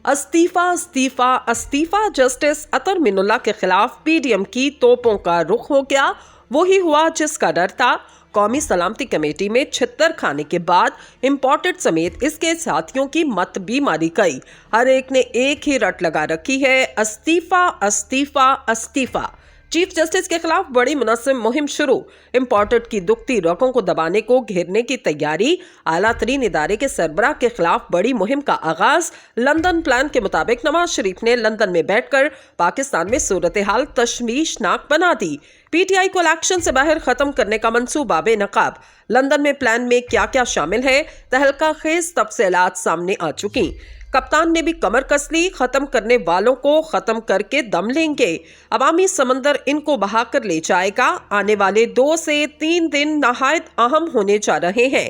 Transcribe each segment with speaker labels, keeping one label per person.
Speaker 1: इस्तीफा इस्तीफा इस्तीफा। जस्टिस अतर मिनुल्लाह के खिलाफ पीडीएम की तोपों का रुख हो गया। वही हुआ जिसका डर था। कौमी सलामती कमेटी में छित्तर खाने के बाद इम्पोर्टेड समेत इसके साथियों की मत भी मारी गई। हर एक ने एक ही रट लगा रखी है, इस्तीफा इस्तीफा इस्तीफा। चीफ जस्टिस के खिलाफ बड़ी मुनस्सिम मुहिम शुरू। इम्पोर्टेड की दुखती रगों को दबाने को घेरने की तैयारी। आला तरीन इदारे के सरबराह के खिलाफ बड़ी मुहिम का आगाज। लंदन प्लान के मुताबिक नवाज शरीफ ने लंदन में बैठकर पाकिस्तान में सूरत हाल तशवीशनाक बना दी। पीटीआई को इलेक्शन से बाहर खत्म करने का मंसूबा बेनकाब। लंदन में प्लान में क्या क्या शामिल है, तहलका खेज तफसीलात सामने आ चुकी। कप्तान ने भी कमर कस ली। खत्म करने वालों को खत्म करके दम लेंगे। अवामी समंदर इनको बहाकर ले जाएगा। आने वाले 2 से 3 दिन नहायत अहम होने जा रहे हैं।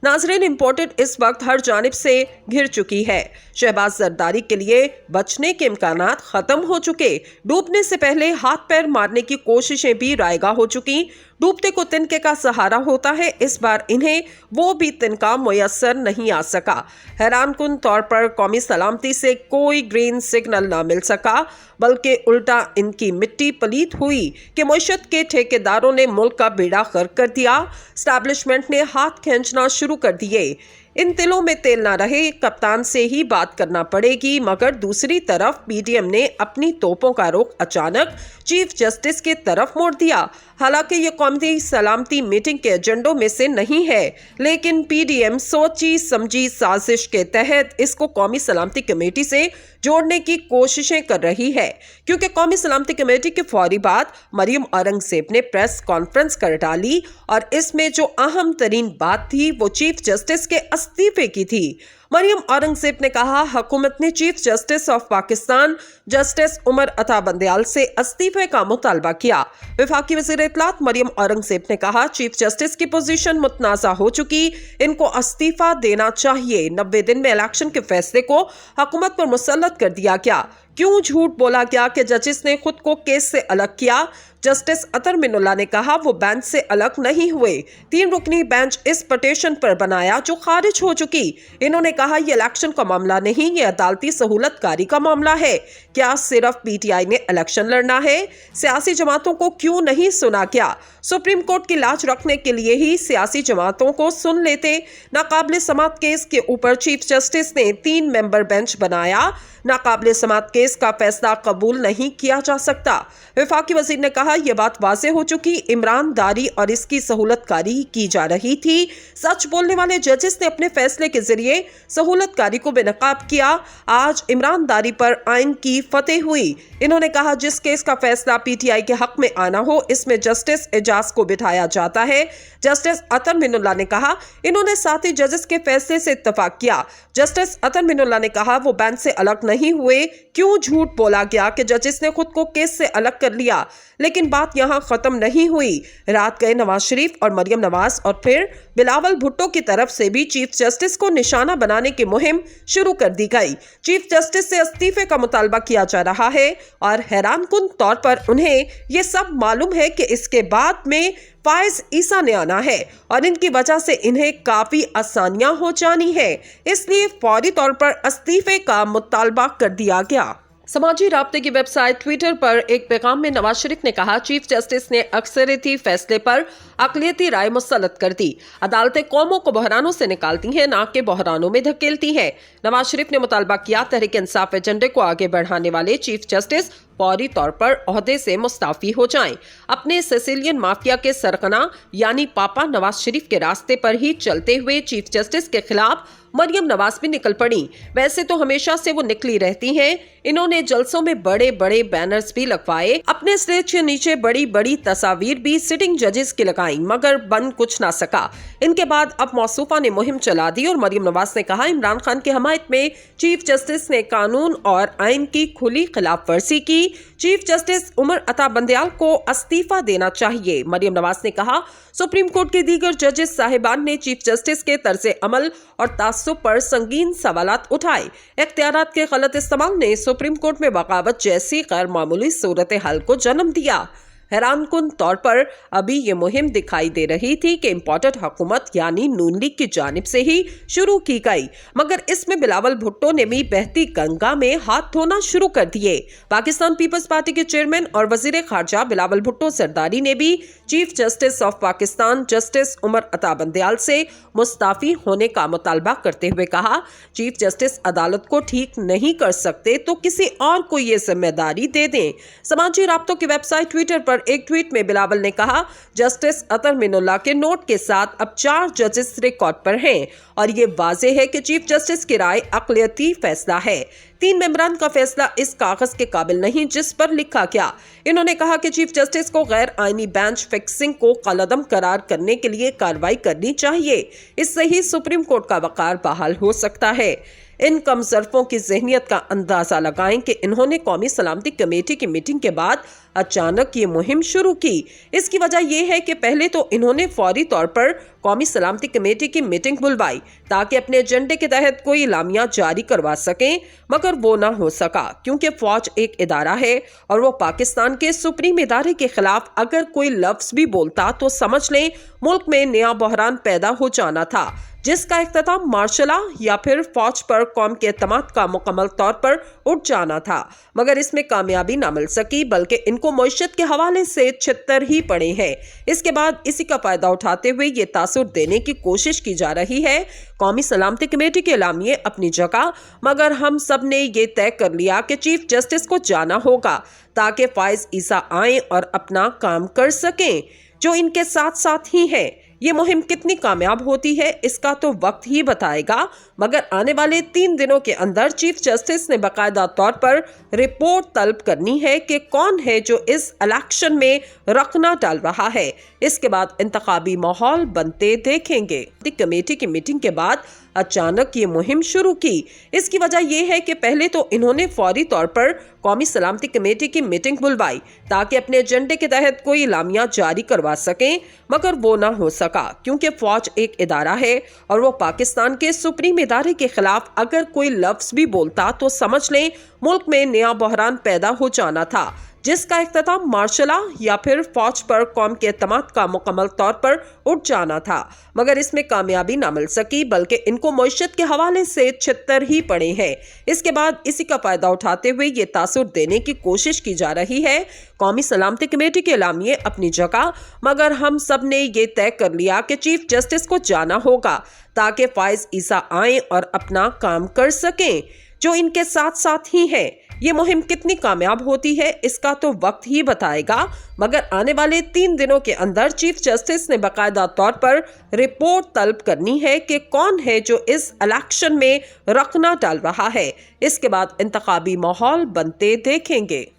Speaker 1: नाजरीन, इम्पोर्टेड इस वक्त हर जानिब से घिर चुकी है। शहबाज जरदारी के लिए बचने के इम्कानात खत्म हो चुके। डूबने से पहले हाथ पैर मारने की कोशिशें भी रायगा हो चुकी। डूबते को तिनके का सहारा होता है, इस बार इन्हें वो भी तिनका मुयस्सर नहीं आ सका। हैरानकुन तौर पर कौमी सलामती से कोई ग्रीन सिग्नल ना मिल सका, बल्कि उल्टा इनकी मिट्टी पलीत हुई कि मुआशरत के ठेकेदारों ने मुल्क का बेड़ा गर्क कर दिया। एस्टैब्लिशमेंट ने हाथ खींचना शुरू कर दिए। इन तिलों में तेल ना रहे, कप्तान से ही बात करना पड़ेगी। मगर दूसरी तरफ पीडीएम ने अपनी तोपों का रुख अचानक चीफ जस्टिस की तरफ मोड़ दिया। हालांकि ये कौमी सलामती मीटिंग के एजेंडों में से नहीं है, लेकिन पीडीएम सोची समझी साजिश के तहत इसको कौमी सलामती कमेटी से जोड़ने की कोशिशें कर रही है। क्योंकि कौमी सलामती कमेटी के फौरी बाद मरियम औरंगजेब ने प्रेस कॉन्फ्रेंस कर डाली और इसमें जो अहम तरीन बात थी वो चीफ जस्टिस के इस्तीफे की थी। मरियम औरंगजेब ने कहा, हुकूमत ने chief justice of Pakistan justice Umar Ata Bandial से इस्तीफे का मुतालबा किया। वफाकी वज़ीर इत्तलात मरियम औरंगजेब ने कहा, चीफ जस्टिस की पोजीशन मुतनाज़ा हो चुकी, इनको इस्तीफा देना चाहिए। 90 दिन में इलेक्शन के फैसले को हुकूमत पर मुसल्लत कर दिया गया। क्यों झूठ बोला गया कि जजिस ने खुद को केस से अलग किया? जस्टिस अतर मिनुल्लाह ने कहा, वो बेंच से अलग नहीं हुए। 3 रुकनी बेंच इस पटिशन पर बनाया जो खारिज हो चुकी। इन्होंने कहा, ये इलेक्शन का मामला नहीं, ये अदालती सहूलतकारी का मामला है। क्या सिर्फ पीटीआई ने इलेक्शन लड़ना है? सियासी जमातों को क्यों नहीं सुना? क्या सुप्रीम कोर्ट की लाज रखने के लिए ही सियासी जमातों को सुन लेते? नाकाबिले समात केस के ऊपर चीफ जस्टिस ने 3 मेंबर बेंच बनाया। नाकाबिले समात केस का फैसला कबूल नहीं किया जा सकता। वफाकी वजीर ने कहा, यह बात वाज़ेह हो चुकी, इमरान दारी और इसकी सहूलतकारी की जा रही थी। सच बोलने वाले जजेस ने अपने फैसले के जरिए सहूलतकारी को बेनकाब किया। आज इमरान दारी पर आइन की फतेह हुई। इन्होंने कहा, जिस केस का फैसला पीटीआई के हक में आना हो, इसमें जस्टिस एजाज को बिठाया जाता है। जस्टिस अतर मिनुल्लाह ने कहा, इन्होंने साथी जजेस के फैसले से इत्तफाक किया। जस्टिस अतर मिनुल्लाह ने कहा, वो बेंच से अलग नहीं हुए। क्यों झूठ बोला गया कि जजिस ने खुद को केस से अलग कर लिया? लेकिन बात यहां खत्म नहीं हुई। रात गए नवाज शरीफ और मरियम नवाज और फिर बिलावल भुट्टो की तरफ से भी चीफ जस्टिस को निशाना बनाने की मुहिम शुरू कर दी गई। चीफ जस्टिस से इस्तीफे का मुतालबा किया जा रहा है और हैरानकुन तौर पर उन्हें यह सब मालूम है कि इसके बाद में फायज ईसा ने आना है और इनकी वजह से इन्हें काफी आसानियां हो जानी है। इसलिए फौरी तौर पर इस्तीफे का मुतालबा कर दिया गया। समाजी राब्ते की वेबसाइट ट्विटर पर एक पैगाम में नवाज शरीफ ने कहा, चीफ जस्टिस ने अक्सरियती फैसले पर अकलियती राय मुसल्लत कर दी। अदालतें कौमों को बहरानों से निकालती हैं, ना कि बहरानों में धकेलती हैं। नवाज शरीफ ने मुतालबा किया, तहरीक इंसाफ एजेंडे को आगे बढ़ाने वाले चीफ जस्टिस फौरी तौर पर ओहदे से मुस्ताफी हो जाएं। अपने सिसिलियन माफिया के सरगना यानी पापा नवाज शरीफ के रास्ते पर ही चलते हुए चीफ जस्टिस के खिलाफ मरियम नवाज भी निकल पड़ी। वैसे तो हमेशा से वो निकली रहती हैं। इन्होंने जलसों में बड़े बड़े बैनर्स भी लगवाए, अपने स्टेज के नीचे बड़ी बड़ी तस्वीर भी सिटिंग जजेस की लगाई, मगर बन कुछ ना सका। इनके बाद अब मौसूफा ने मुहिम चला दी और मरियम नवाज ने कहा, इमरान खान की हमायत में चीफ जस्टिस ने कानून और आइन की खुली खिलाफ वर्जी की। चीफ जस्टिस उमर अता बंदयाल को इस्तीफा देना चाहिए। मरियम नवाज ने कहा, सुप्रीम कोर्ट के दीगर जजेस साहिबान ने चीफ जस्टिस के तर्ज अमल और तासुब पर संगीन सवालात उठाए। इख्तियारात के गलत इस्तेमाल ने सुप्रीम कोर्ट में बगावत जैसी गैर मामूली सूरत हाल को जन्म दिया। हैरान कुन तौर पर अभी ये मुहिम दिखाई दे रही थी कि इम्पोर्टेड हुकूमत यानी नून लीग की जानिब से ही शुरू की गई, मगर इसमें बिलावल भुट्टो ने भी बहती गंगा में हाथ धोना शुरू कर दिए। पाकिस्तान पीपल्स पार्टी के चेयरमैन और वजीर खारजा बिलावल भुट्टो सरदारी ने भी chief justice of Pakistan justice Umar Ata Bandial से मुस्ताफी होने का मुतालबा करते हुए कहा, चीफ जस्टिस अदालत को ठीक नहीं कर सकते तो किसी और को ये जिम्मेदारी दे दें। समाजी राब्तों की वेबसाइट ट्विटर पर एक ट्वीट में बिलावल ने कहा, जस्टिस अतर मिनुल्लाह के नोट के साथ अब 4 जजेस रिकॉर्ड पर हैं और ये वाज़ेह है कि चीफ जस्टिस की राय अक़लियती फैसला है। 3 मेंबरान का फैसला इस कागज के काबिल नहीं जिस पर लिखा गया। इन्होंने कहा कि चीफ जस्टिस को गैर आईनी बेंच फिक्सिंग को कलअदम करार करने के लिए कार्रवाई करनी चाहिए। इससे ही सुप्रीम कोर्ट का वक़ार बहाल हो सकता है। इन कमजरफों की ज़हनियत का अंदाजा लगाएं कि इन्होंने कौमी सलामती कमेटी की मीटिंग के बाद अचानक ये मुहिम शुरू की। इसकी वजह यह है कि पहले तो इन्होंने फौरी तौर पर कौमी सलामती कमेटी की मीटिंग बुलवाई ताकि अपने एजेंडे के तहत कोई इलामिया जारी करवा सकें, मगर वो ना हो सका क्योंकि फौज एक इदारा है और वो पाकिस्तान के सुप्रीम इदारे के खिलाफ अगर कोई लफ्ज भी बोलता तो समझ लें मुल्क में नया बहरान पैदा हो जाना था, जिसका इख्तिताम मार्शल लॉ या फिर फौज पर कौम के एतमाद का मुकम्मल तौर पर उठ जाना था। मगर इसमें कामयाबी ना मिल सकी बल्कि इनको मईशत के हवाले से छितर ही पड़े हैं। इसके बाद इसी का फायदा उठाते हुए ये तासुर देने की कोशिश की जा रही है। कौमी सलामती कमेटी के एलामिये अपनी जगह, मगर हम सब ने ये तय कर लिया कि चीफ जस्टिस को जाना होगा ताकि फाइज ईसा आए और अपना काम कर सकें, जो इनके साथ साथ ही है। ये मुहिम कितनी कामयाब होती है इसका तो वक्त ही बताएगा, मगर आने वाले 3 दिनों के अंदर चीफ जस्टिस ने बाकायदा तौर पर रिपोर्ट तलब करनी है कि कौन है जो इस इलेक्शन में रखना डाल रहा है। इसके बाद इंतखाबी माहौल बनते देखेंगे। कमेटी की मीटिंग के बाद अचानक ये मुहिम शुरू की। इसकी वजह यह है कि पहले तो इन्होंने फौरी तौर पर कौमी सलामती कमेटी की मीटिंग बुलवाई ताकि अपने एजेंडे के तहत कोई इलामिया जारी करवा सकें, मगर वो ना हो सका क्योंकि फौज एक इदारा है और वो पाकिस्तान के सुप्रीम इदारे के खिलाफ अगर कोई लफ्ज भी बोलता तो समझ लें मुल्क में नया बहरान पैदा हो जाना था, जिसका इख्तिताम मार्शल लॉ या फिर फौज पर कौम के एतमाद का मुकम्मल तौर पर उठ जाना था। मगर इसमें कामयाबी ना मिल सकी बल्कि इनको मईशत के हवाले से छितर ही पड़े हैं। इसके बाद इसी का फायदा उठाते हुए ये तासुर देने की कोशिश की जा रही है। कौमी सलामती कमेटी के एलामिये अपनी जगह, मगर हम सब ने ये तय कर लिया कि चीफ जस्टिस को जाना होगा ताकि फाइज ईसा आए और अपना काम कर सकें, जो इनके साथ साथ ही है। ये मुहिम कितनी कामयाब होती है इसका तो वक्त ही बताएगा, मगर आने वाले 3 दिनों के अंदर चीफ जस्टिस ने बाकायदा तौर पर रिपोर्ट तलब करनी है कि कौन है जो इस इलेक्शन में रखना डाल रहा है। इसके बाद इंतखाबी माहौल बनते देखेंगे।